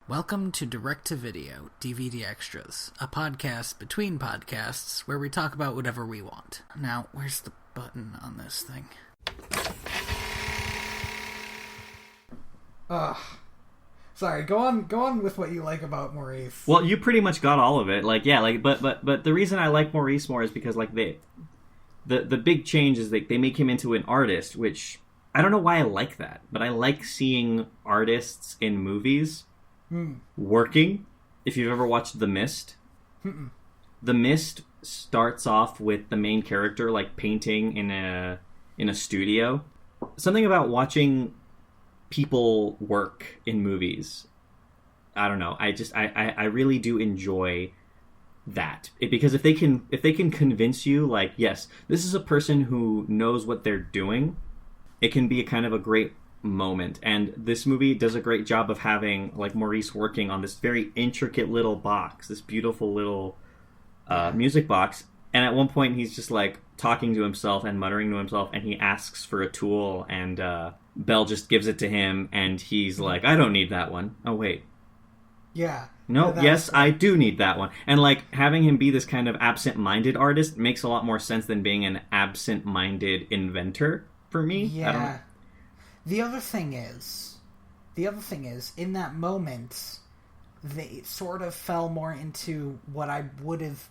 Welcome to Direct to Video, DVD Extras, a podcast between podcasts where we talk about whatever we want. Now, where's the button on this thing? Sorry, go on with what you like about Maurice. Well, you pretty much got all of it. But the reason I like Maurice more is because the big change is they make him into an artist, which I don't know why I like that, but I like seeing artists in movies working. If you've ever watched The Mist, The Mist starts off with the main character painting in a studio. Something about watching people work in movies, I don't know. I really do enjoy that because if they can convince you yes, this is a person who knows what they're doing, it can be a kind of a great moment. And this movie does a great job of having Maurice working on this very intricate little box, this beautiful little music box, and at one point he's just talking to himself and muttering to himself, and he asks for a tool, and Belle just gives it to him, and he's like, I don't need that one. Oh wait, yeah, no, yes, I do need that one. And having him be this kind of absent-minded artist makes a lot more sense than being an absent-minded inventor for me. Yeah. The other thing is, in that moment, they sort of fell more into what I would have...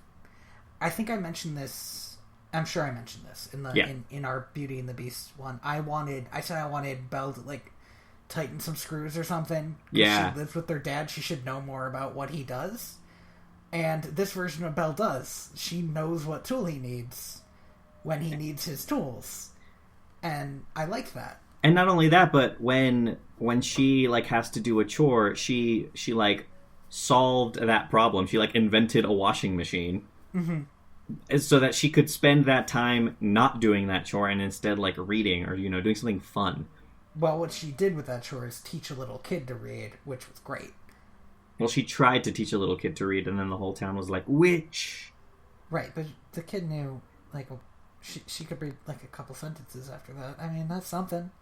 I think I mentioned this... I'm sure I mentioned this in our Beauty and the Beast one. I said I wanted Belle to, tighten some screws or something. Yeah. She lives with their dad. She should know more about what he does. And this version of Belle does. She knows what tool he needs when he needs his tools. And I like that. And not only that, but when she has to do a chore, she solved that problem. She invented a washing machine, so that she could spend that time not doing that chore and instead reading or doing something fun. Well, what she did with that chore is teach a little kid to read, which was great. Well, she tried to teach a little kid to read, and then the whole town was like, "Witch." Right, but the kid knew she could read a couple sentences after that. I mean, that's something.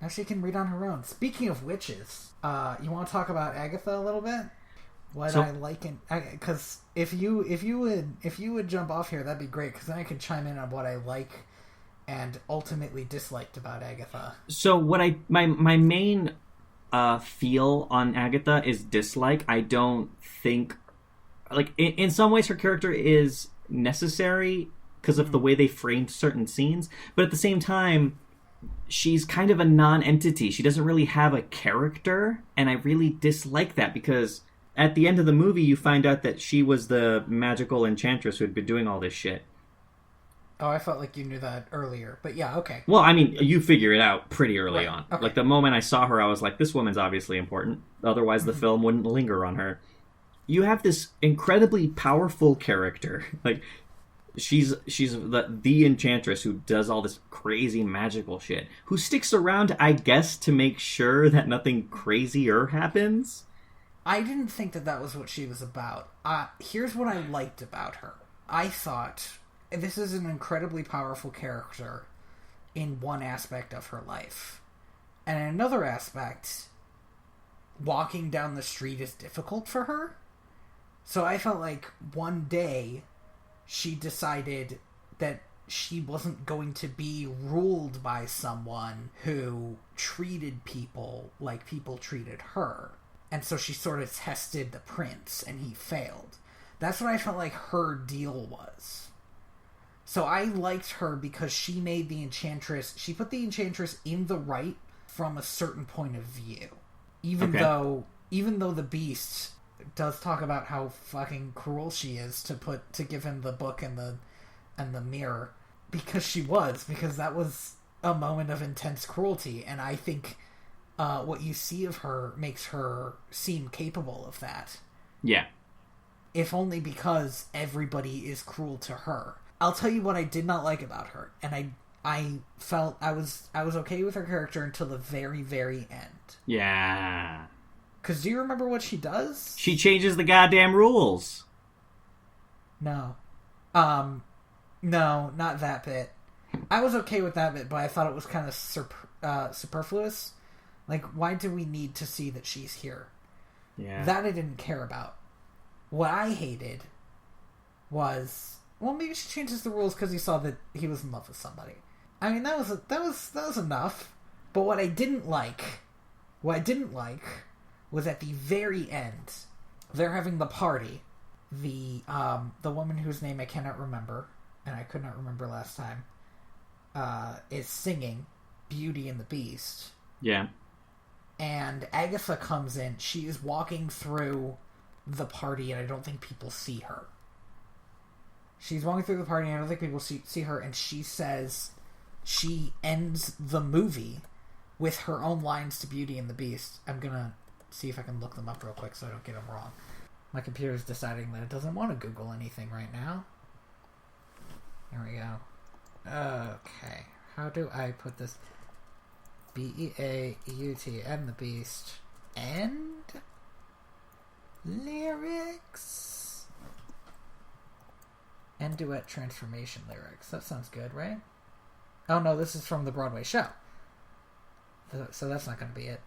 Now she can read on her own. Speaking of witches, you want to talk about Agatha a little bit? I like, because if you would jump off here, that'd be great. Because then I could chime in on what I like and ultimately disliked about Agatha. So what my main feel on Agatha is dislike. I don't think in some ways her character is necessary because of the way they framed certain scenes, but at the same time, she's kind of a non-entity. She doesn't really have a character, and I really dislike that because at the end of the movie, you find out that she was the magical enchantress who had been doing all this shit. Oh, I felt like you knew that earlier, but yeah, okay. Well, I mean, you figure it out pretty early on. Okay. The moment I saw her, I was like, this woman's obviously important. Otherwise, the film wouldn't linger on her. You have this incredibly powerful character. She's the enchantress who does all this crazy magical shit, who sticks around, I guess, to make sure that nothing crazier happens. I didn't think that was what she was about. Here's what I liked about her. I thought this is an incredibly powerful character in one aspect of her life. And in another aspect, walking down the street is difficult for her. So I felt like one day she decided that she wasn't going to be ruled by someone who treated people like people treated her. And so she sort of tested the prince, and he failed. That's what I felt like her deal was. So I liked her because she made the Enchantress... She put the Enchantress in the right from a certain point of view. Even though the Beast does talk about how fucking cruel she is to give him the book and the mirror. Because that was a moment of intense cruelty, and I think what you see of her makes her seem capable of that. Yeah. If only because everybody is cruel to her. I'll tell you what I did not like about her, and I felt I was okay with her character until the very, very end. Yeah. Because do you remember what she does? She changes the goddamn rules. No. No, not that bit. I was okay with that bit, but I thought it was kind of superfluous. Why do we need to see that she's here? Yeah. That I didn't care about. What I hated was, well, maybe she changes the rules because he saw that he was in love with somebody. I mean, that was enough. But what I didn't like was at the very end, they're having the party. The woman whose name I cannot remember, and I could not remember last time, is singing Beauty and the Beast. Yeah. And Agatha comes in. She is walking through the party, and I don't think people see her. She's walking through the party, and I don't think people see her, and she says she ends the movie with her own lines to Beauty and the Beast. I'm gonna see if I can look them up real quick so I don't get them wrong. My computer's deciding that it doesn't want to Google anything right now. There we go. Okay. How do I put this? B-E-A-U-T and the Beast. And lyrics. And duet transformation lyrics. That sounds good, right? Oh no, this is from the Broadway show. So that's not going to be it.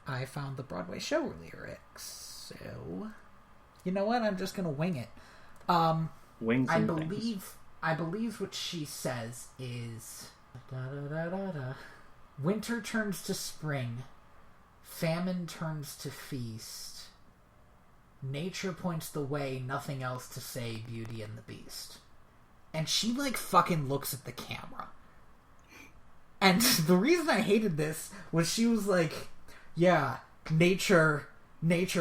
I found the Broadway show lyrics. So, you know what? I'm just going to wing it. Wings I and believe what she says is winter turns to spring, famine turns to feast, nature points the way, nothing else to say, Beauty and the Beast. And she like fucking looks at the camera. And the reason I hated this was she was like, yeah, nature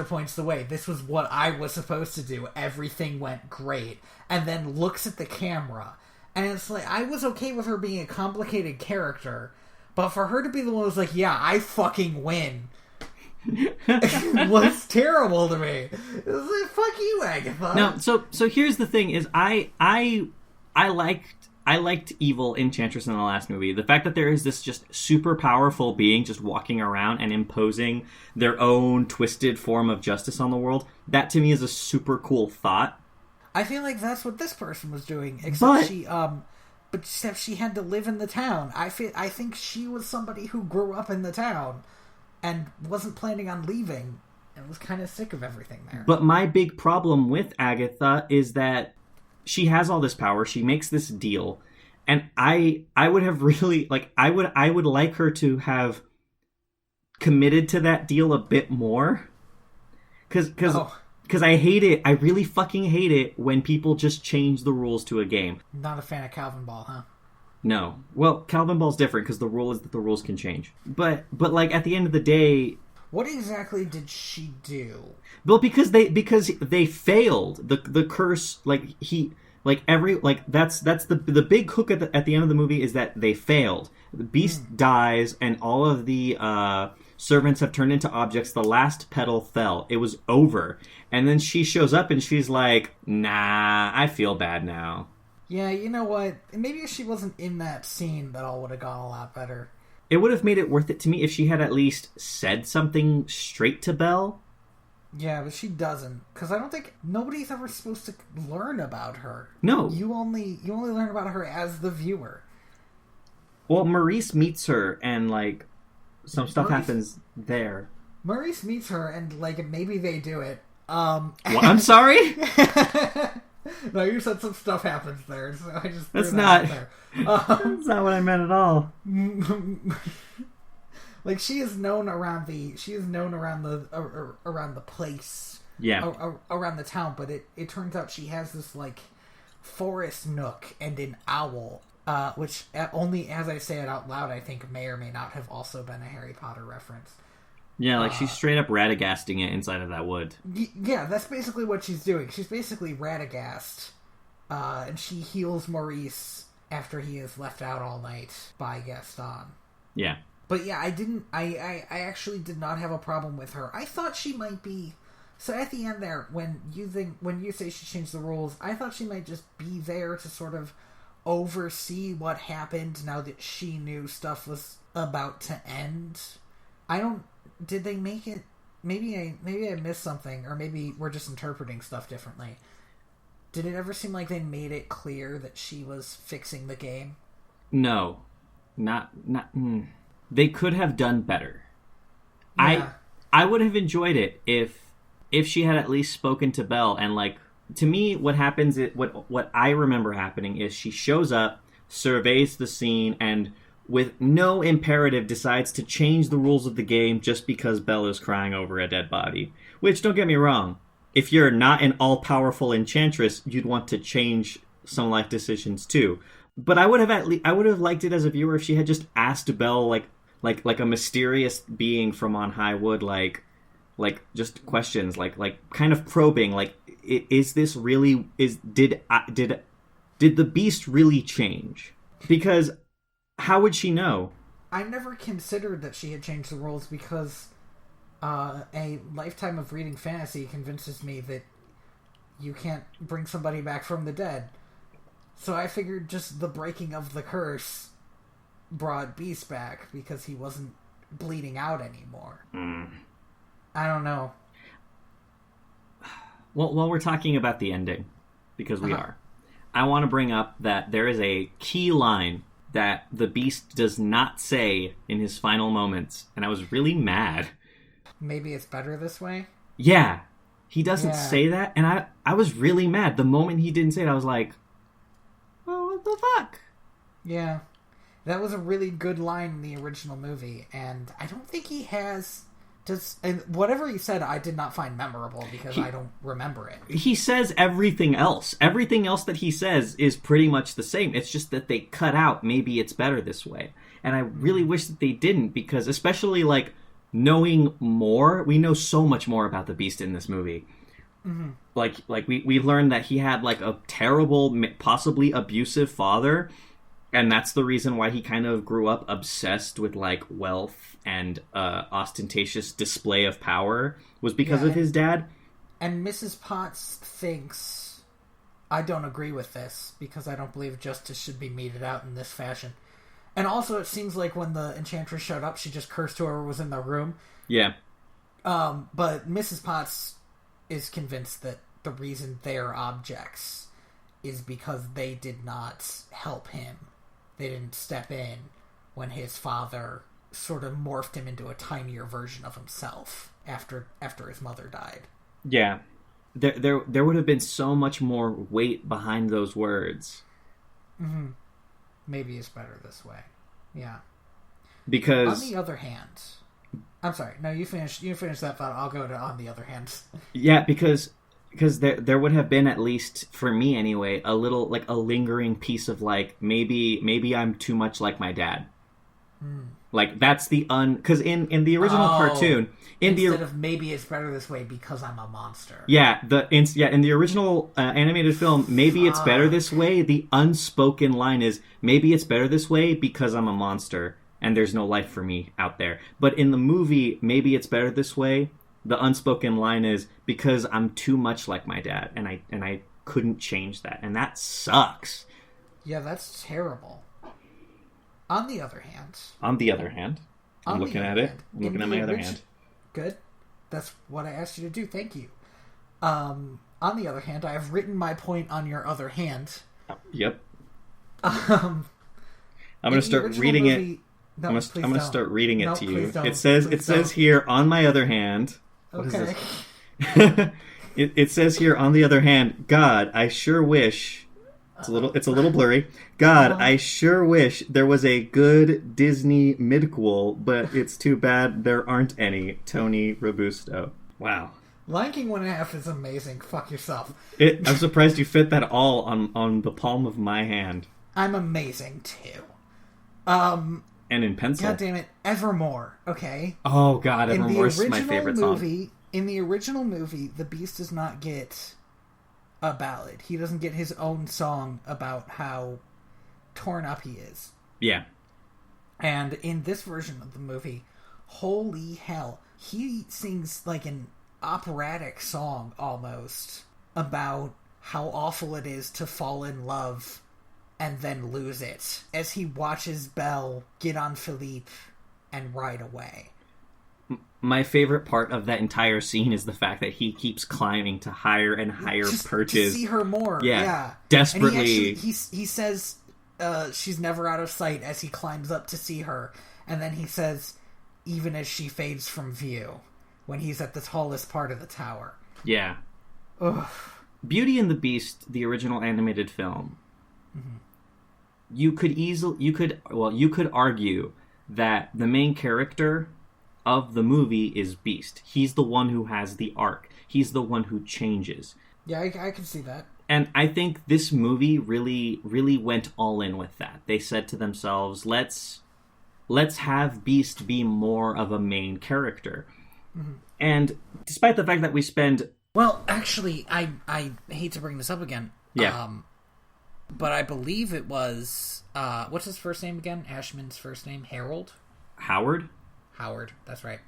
points the way. This was what I was supposed to do. Everything went great. And then looks at the camera. And it's like, I was okay with her being a complicated character, but for her to be the one who's like, yeah, I fucking win, was terrible to me. It was like, fuck you, Agatha. No, so here's the thing: is I liked evil Enchantress in the last movie. The fact that there is this just super powerful being just walking around and imposing their own twisted form of justice on the world, that to me is a super cool thought. I feel like that's what this person was doing, except she had to live in the town. I think she was somebody who grew up in the town and wasn't planning on leaving and was kind of sick of everything there. But my big problem with Agatha is that she has all this power. She makes this deal, and I would have really I would like her to have committed to that deal a bit more, because I hate it. I really fucking hate it when people just change the rules to a game. Not a fan of Calvin Ball, huh? No. Well, Calvin Ball's different because the rule is that the rules can change. But like at the end of the day, what exactly did she do? Well, because they failed the curse. That's the big hook at the end of the movie is that they failed. The beast dies, and all of the servants have turned into objects. The last petal fell. It was over, and then she shows up and she's like, "Nah, I feel bad now." Yeah, you know what? Maybe if she wasn't in that scene, that all would have gone a lot better. It would have made it worth it to me if she had at least said something straight to Belle. Yeah, but she doesn't, because I don't think nobody's ever supposed to learn about her. No, you only learn about her as the viewer. Well, Maurice meets her, and some stuff happens there. Maurice meets her, and maybe they do it. What? I'm sorry. No, you said some stuff happens there, so I just that's threw not that out there. That's not what I meant at all. She is known around the around the place, yeah, around the town. But it turns out she has this forest nook and an owl, which only as I say it out loud, I think may or may not have also been a Harry Potter reference. Yeah, she's straight up Radagasting it inside of that wood. Yeah, that's basically what she's doing. She's basically Radagast, and she heals Maurice after he is left out all night by Gaston. Yeah. But yeah, I actually did not have a problem with her. I thought she might be... So at the end there, when you say she changed the rules, I thought she might just be there to sort of oversee what happened now that she knew stuff was about to end. Did they make it... Maybe I missed something, or maybe we're just interpreting stuff differently. Did it ever seem like they made it clear that she was fixing the game? No. Not They could have done better. Yeah. I would have enjoyed it if she had at least spoken to Belle. And like, to me, what happens is, what I remember happening is she shows up, surveys the scene, and with no imperative decides to change the rules of the game just because Belle is crying over a dead body. Which, don't get me wrong, if you're not an all-powerful enchantress, you'd want to change some life decisions too. But I would have liked it as a viewer if she had just asked Belle like a mysterious being from on high would, like just questions, like kind of probing, like, is this really, did the beast really change? Because how would she know? I never considered that she had changed the rules, because a lifetime of reading fantasy convinces me that you can't bring somebody back from the dead. So I figured just the breaking of the curse brought Beast back because he wasn't bleeding out anymore. I don't know. Well, while we're talking about the ending, because we are, I want to bring up that there is a key line that the Beast does not say in his final moments, and I was really mad. Maybe it's better this way? Yeah. He doesn't say that, and I was really mad. The moment he didn't say it, I was like, oh, what the fuck? Yeah. That was a really good line in the original movie, and I don't think he has... and whatever he said, I did not find memorable because I don't remember it. He says everything else. Everything else that he says is pretty much the same. It's just that they cut out, maybe it's better this way. And I really wish that they didn't, because especially, like, knowing more, we know so much more about the Beast in this movie. Mm-hmm. Like we learned that he had, like, a terrible, possibly abusive father, and that's the reason why he kind of grew up obsessed with, like, wealth and ostentatious display of power, was because of his dad. And Mrs. Potts thinks, I don't agree with this, because I don't believe justice should be meted out in this fashion. And also, it seems like when the Enchantress showed up, she just cursed whoever was in the room. Yeah. But Mrs. Potts is convinced that the reason they're objects is because they did not help him. They didn't step in when his father sort of morphed him into a tinier version of himself after his mother died. Yeah. There would have been so much more weight behind those words. Mm-hmm. Maybe it's better this way. Yeah. Because... On the other hand... I'm sorry. No, you finish that thought. I'll go to on the other hand. Yeah, because there would have been, at least for me anyway, a little, like, a lingering piece of, like, maybe I'm too much like my dad. Like, that's the because in the original cartoon, instead of maybe it's better this way because I'm a monster. Yeah, in the original animated film, maybe it's better this way. The unspoken line is, maybe it's better this way because I'm a monster and there's no life for me out there. But in the movie, maybe it's better this way. The unspoken line is, because I'm too much like my dad, and I couldn't change that, and that sucks. Yeah, that's terrible. On the other hand, I'm looking at it. I'm looking at my other hand. Good. That's what I asked you to do. Thank you. On the other hand, I have written my point on your other hand. Yep. I'm going to start reading it. No, I'm going to start reading it to you. Don't. It says here, on my other hand. What is this? It says here, on the other hand, God, I sure wish. It's a little blurry. God, I sure wish there was a good Disney midquel, but it's too bad there aren't any. Tony Robusto. Wow. Lion King 1.5 is amazing. Fuck yourself. I'm surprised you fit that all on the palm of my hand. I'm amazing too. And in pencil. God damn it, Evermore. Okay. Oh God, Evermore's my favorite song. In the original movie, the Beast does not get a ballad. He doesn't get his own song about how torn up he is. Yeah. And in this version of the movie, holy hell, he sings like an operatic song almost about how awful it is to fall in love and then lose it, as he watches Belle get on Philippe and ride away. My favorite part of that entire scene is the fact that he keeps climbing to higher and higher perches. To see her more. Yeah. Desperately. And he says she's never out of sight as he climbs up to see her. And then he says, even as she fades from view. when he's at the tallest part of the tower. Yeah. Ugh. Beauty and the Beast, the original animated film. Mm-hmm. You could argue that the main character of the movie is Beast. He's the one who has the arc. He's the one who changes. Yeah, I can see that. And I think this movie really, really went all in with that. They said to themselves, let's have Beast be more of a main character. Mm-hmm. And despite the fact that we spend... Well, actually, I hate to bring this up again. Yeah. But I believe it was... what's his first name again? Ashman's first name? Harold? Howard, that's right.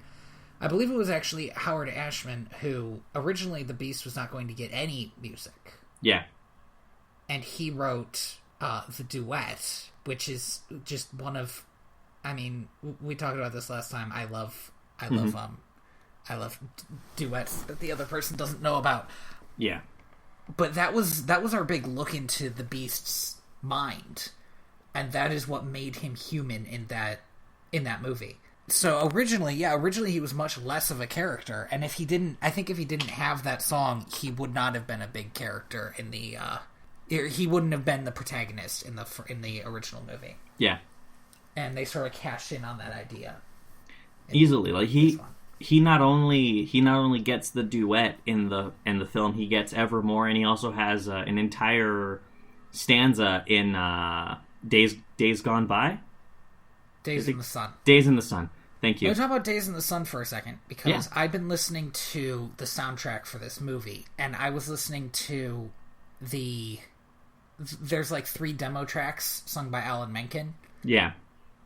I believe it was actually Howard Ashman who... Originally, the Beast was not going to get any music. Yeah. And he wrote the duet, which is just one of... I mean, we talked about this last time. I love duets that the other person doesn't know about. Yeah. But that was our big look into the Beast's mind. And that is what made him human in that movie. So originally he was much less of a character, and if he didn't have that song, he would not have been a big character in the he wouldn't have been the protagonist in the original movie. Yeah. And they sort of cashed in on that idea. Easily. Like he not only gets the duet in the film, he gets Evermore, and he also has an entire stanza in Days Gone By. Days in the Sun. Days in the Sun. Thank you. Let's talk about Days in the Sun for a second, because I've been listening to the soundtrack for this movie, and I was listening to there's like 3 demo tracks sung by Alan Menken. Yeah.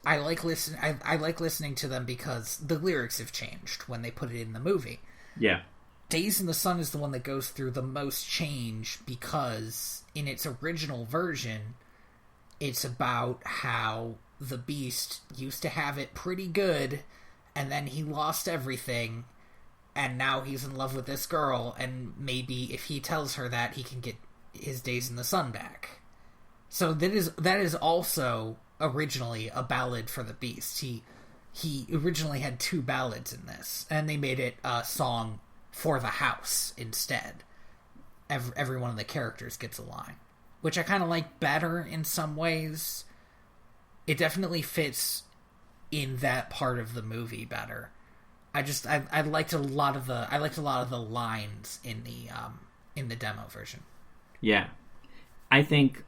I like listening to them because the lyrics have changed when they put it in the movie. Yeah. Days in the Sun is the one that goes through the most change because in its original version, it's about how the Beast used to have it pretty good, and then he lost everything, and now he's in love with this girl, and maybe if he tells her that, he can get his Days in the Sun back. So that is also originally a ballad for the Beast. He originally had 2 ballads in this, and they made it a song for the house instead. Every one of the characters gets a line, which I kind of like better in some ways. It definitely fits in that part of the movie better. I liked a lot of the lines in the demo version. Yeah, I think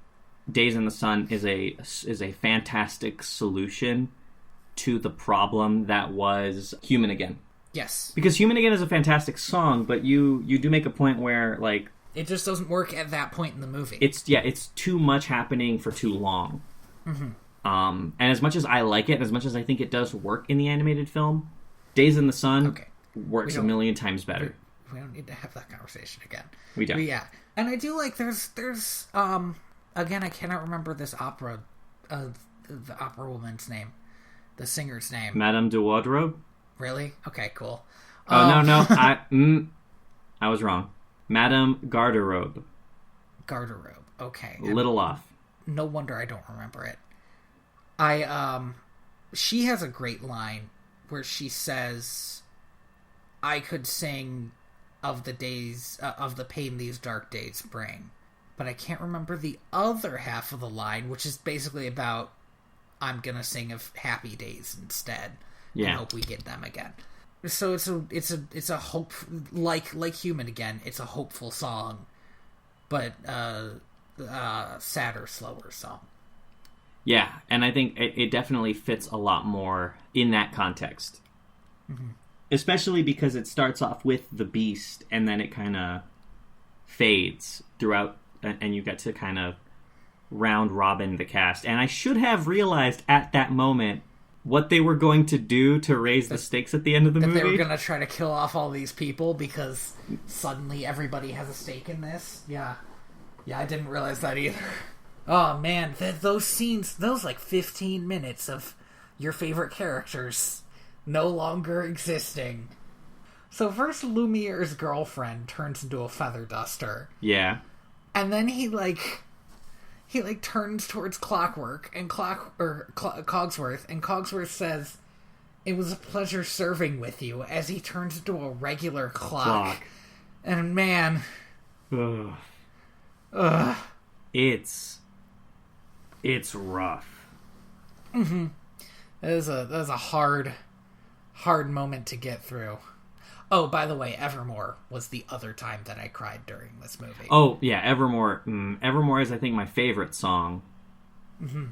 Days in the Sun is a fantastic solution to the problem that was Human Again. Yes, because Human Again is a fantastic song, but you do make a point where like it just doesn't work at that point in the movie. It's too much happening for too long. Mm-hmm. And as much as I like it, and as much as I think it does work in the animated film, Days in the Sun works a million times better. We don't need to have that conversation again. We don't. But yeah, and I do like there's again, I cannot remember this opera, the opera woman's name, the singer's name. Madame de Wardrobe. Really? Okay, cool. Oh no, I was wrong. Madame Garderobe. Garderobe. Okay. A little off. No wonder I don't remember it. She has a great line where she says, "I could sing of the days of the pain these dark days bring," but I can't remember the other half of the line, which is basically about I'm gonna sing of happy days instead, and hope we get them again. So it's a hope like Human Again. It's a hopeful song, but sadder, slower song. Yeah, and I think it definitely fits a lot more in that context. Mm-hmm. Especially because it starts off with the Beast, and then it kind of fades throughout, and you get to kind of round robin the cast. And I should have realized at that moment what they were going to do to raise the stakes at the end of the movie. They were going to try to kill off all these people because suddenly everybody has a stake in this. Yeah, I didn't realize that either. Oh man, those scenes, those like 15 minutes of your favorite characters no longer existing. So first Lumiere's girlfriend turns into a feather duster. Yeah. And then he turns towards Clockwork and Cogsworth, and Cogsworth says, It was a pleasure serving with you, as he turns into a regular clock. And man... Ugh. Ugh. It's rough. Mm-hmm. That was a hard moment to get through. Oh, by the way, Evermore was the other time that I cried during this movie. Oh, yeah, Evermore. Evermore is, I think, my favorite song. Mm-hmm.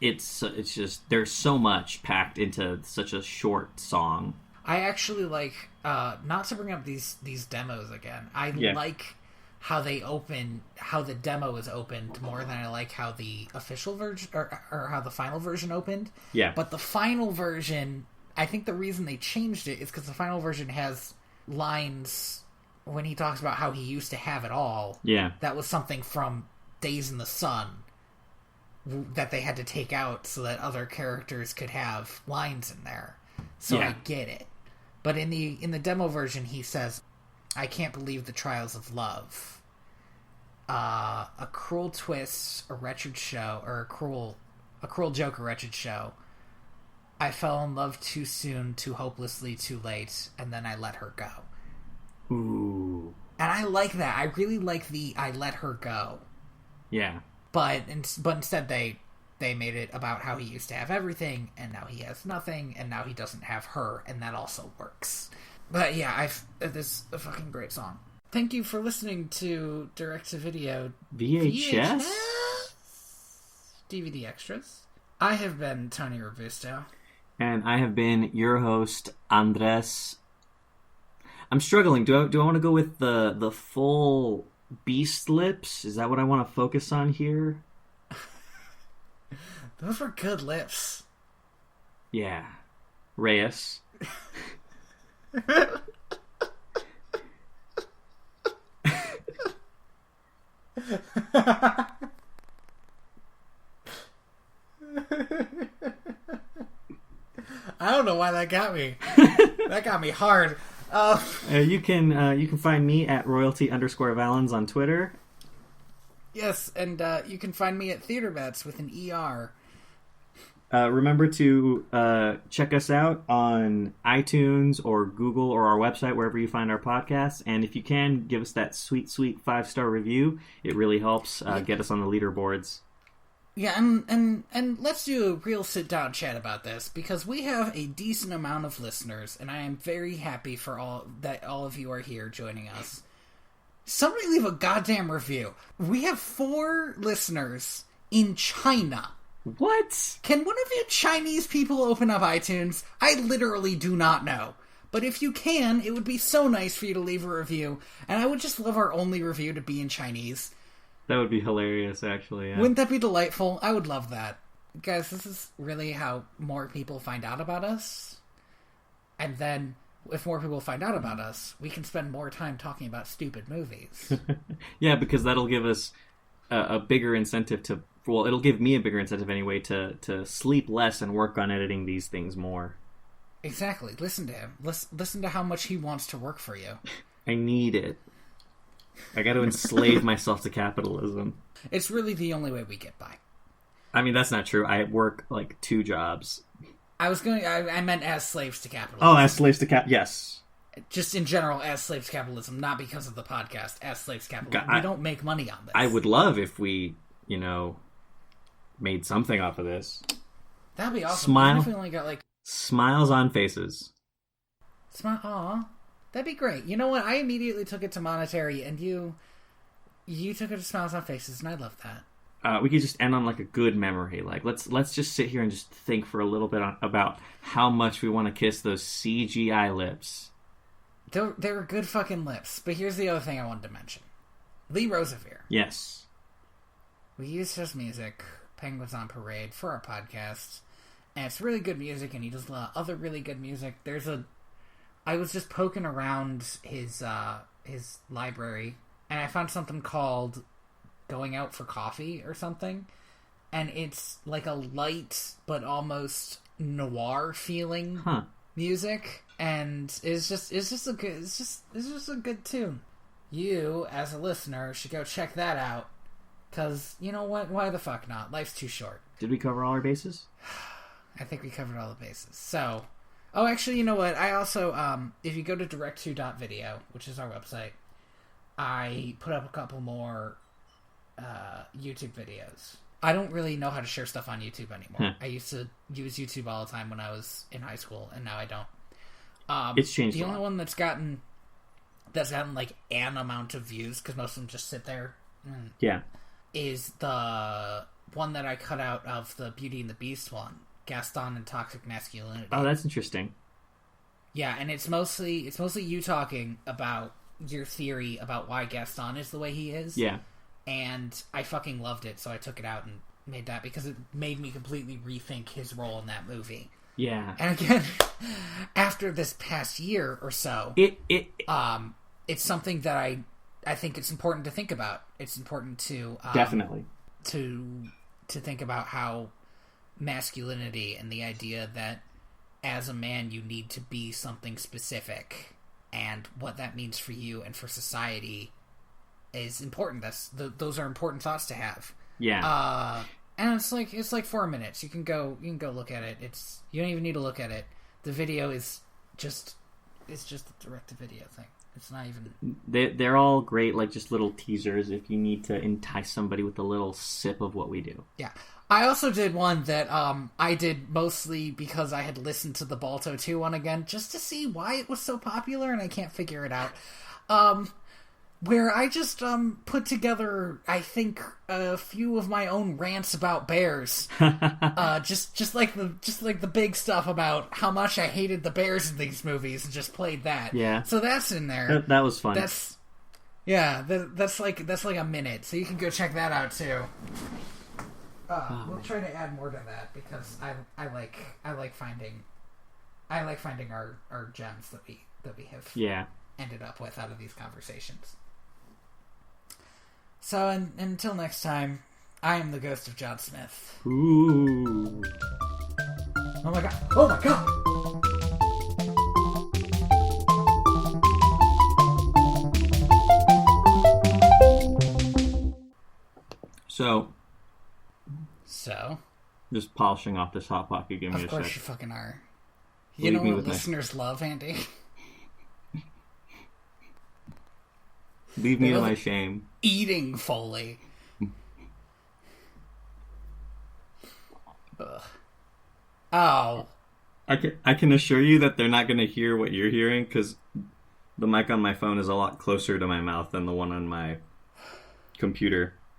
It's just, there's so much packed into such a short song. I actually like, not to bring up these demos again, like how they open, how the demo is opened more than I like how the official version, or how the final version opened. Yeah. But the final version... I think the reason they changed it is because the final version has lines when he talks about how he used to have it all. Yeah. That was something from Days in the Sun that they had to take out so that other characters could have lines in there. So I get it. But in the demo version, he says, "I can't believe the trials of love. A cruel twist, a wretched show, or a cruel joke, a wretched show. I fell in love too soon, too hopelessly, too late, and then I let her go." Ooh. And I like that. I really like the "I let her go." Yeah. But instead they made it about how he used to have everything, and now he has nothing, and now he doesn't have her, and that also works. But yeah, this is a fucking great song. Thank you for listening to direct-to-video VHS? DVD extras. I have been Tony Robusto. And I have been your host, Andres. I'm struggling. Do I want to go with the full beast lips? Is that what I want to focus on here? Those were good lips. Yeah. Reyes. I don't know why that got me. That got me hard. You can find me at royalty_valens on Twitter. Yes, and you can find me at TheaterBets with an ER. Remember to check us out on iTunes or Google or our website, wherever you find our podcasts. And if you can, give us that sweet 5-star review. It really helps get us on the leaderboards. Yeah, and let's do a real sit-down chat about this, because we have a decent amount of listeners, and I am very happy for all of you are here joining us. Somebody leave a goddamn review. We have 4 listeners in China. What? Can one of you Chinese people open up iTunes? I literally do not know. But if you can, it would be so nice for you to leave a review, and I would just love our only review to be in Chinese. That would be hilarious, actually. Yeah. Wouldn't that be delightful? I would love that. Guys, this is really how more people find out about us. And then, if more people find out about us, we can spend more time talking about stupid movies. Yeah, because that'll give us a bigger incentive to... Well, it'll give me a bigger incentive anyway to sleep less and work on editing these things more. Exactly. Listen to him. Listen to how much he wants to work for you. I need it. I got to enslave myself to capitalism. It's really the only way we get by. I mean, that's not true. I work like 2 jobs. I meant as slaves to capitalism. Oh, as slaves to yes. Just in general, as slaves to capitalism, not because of the podcast. As slaves to capitalism, we don't make money on this. I would love if we, made something off of this. That'd be awesome. Smile. Even if we only got smiles on faces. Smile. Aw. That'd be great. You know what? I immediately took it to monetary, and you took it to smiles on faces, and I love that. We could just end on like a good memory. Like let's just sit here and just think for a little bit about how much we want to kiss those CGI lips. They were good fucking lips. But here's the other thing I wanted to mention: Lee Rosevere. Yes. We used his music, Penguins on Parade, for our podcast, and it's really good music, and he does a lot of other really good music. I was just poking around his library, and I found something called Going Out for Coffee or something, and it's like a light but almost noir feeling music, and it's just a good tune. You, as a listener, should go check that out, because you know what? Why the fuck not? Life's too short. Did we cover all our bases? I think we covered all the bases. So, oh, actually, you know what? I also, if you go to direct2.video, which is our website, I put up a couple more YouTube videos. I don't really know how to share stuff on YouTube anymore. I used to use YouTube all the time when I was in high school, and now I don't. It's changed. The only one that's gotten like an amount of views, because most of them just sit there. Is the one that I cut out of the Beauty and the Beast one, Gaston and Toxic Masculinity. Oh, that's interesting. Yeah, and it's mostly you talking about your theory about why Gaston is the way he is. Yeah. And I fucking loved it, so I took it out and made that because it made me completely rethink his role in that movie. Yeah. And again, after this past year or so, it's something that I think it's important to think about. It's important to definitely to think about how masculinity and the idea that as a man you need to be something specific and what that means for you and for society is important. Those are important thoughts to have. Yeah. And it's like 4 minutes. You can go look at it. You don't even need to look at it. The video is just a direct to video thing. It's not even. They're all great, like just little teasers if you need to entice somebody with a little sip of what we do. Yeah. I also did one that I did mostly because I had listened to the Balto 2 one again just to see why it was so popular, and I can't figure it out. Where I just put together, I think, a few of my own rants about bears. just like the big stuff about how much I hated the bears in these movies, and just played that. Yeah. So that's in there. That was fun. That's like a minute, so you can go check that out too. We'll try to add more to that because I like finding our gems that we have ended up with out of these conversations. So until next time, I am the ghost of John Smith. Ooh. Oh my god! Oh my god! So, just polishing off this hot pocket. Give me a sec. Of course you fucking are. You know what listeners love, Andy? Leave me to my shame. Eating Foley. Ugh. Oh. I can assure you that they're not going to hear what you're hearing because the mic on my phone is a lot closer to my mouth than the one on my computer.